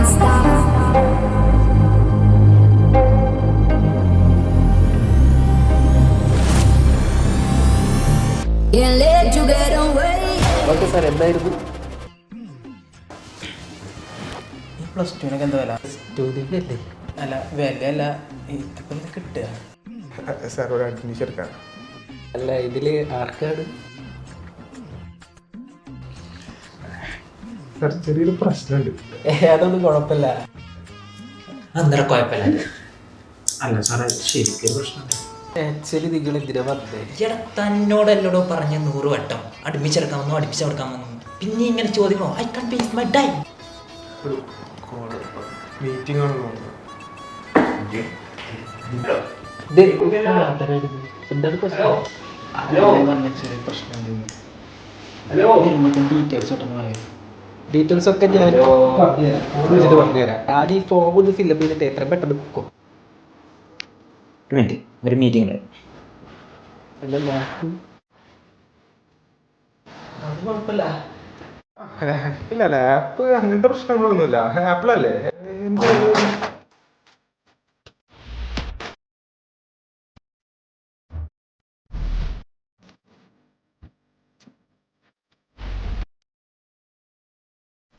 can't stop. Can't let you get away. Okay sir എന്തായിരുന്നു ഈ plus ടുവിനൊക്കെ എന്താ വില? ചോദ്യമല്ലേ അല്ല വിലയല്ല, ഇതിപ്പോൾ ഇത് കിട്ടുക. സാർ ഒരു അഡ്മിഷൻ എടുക്കാം. അല്ല ഇതിൽ ആർക്കാണ് സാർ ചെറിയൊരു പ്രശ്നമുണ്ട്. അതൊന്നും കുഴപ്പമില്ല. അന്നേരം കുഴപ്പമില്ല. അല്ല സാറേ ശരിക്കും പ്രശ്നമുണ്ട്. ആക്ച്വലി നിങ്ങൾ എന്തിനാ പറഞ്ഞേ? ഈയിടെ തന്നോടല്ലോടോ പറഞ്ഞ 100 വട്ടം അടുപ്പിച്ചെടുക്കാമെന്നോ അടുപ്പിച്ചെടുക്കാമെന്നോ, പിന്നെ ഇങ്ങനെ ചോദിക്കണോ? I can waste my time. ഒരു കോള് മീറ്റിംഗ് ആണെന്ന് തോന്നുന്നു. എന്താണ് പ്രശ്നം? ഡീറ്റെയിൽസ് ഒക്കെ ഞാൻ പറഞ്ഞുതരാം. ആദ്യം ഈ ഫോം ഒന്ന് ഫില്ലപ്പ് ചെയ്തിട്ട് എത്ര പെട്ടെന്ന് ബുക്കോ ഒരു മീറ്റിംഗ് അത് കുഴപ്പമില്ല. ഇല്ല ആപ്പ് അങ്ങനത്തെ പ്രശ്നങ്ങളൊന്നുമില്ല. ആപ്പിളല്ലേ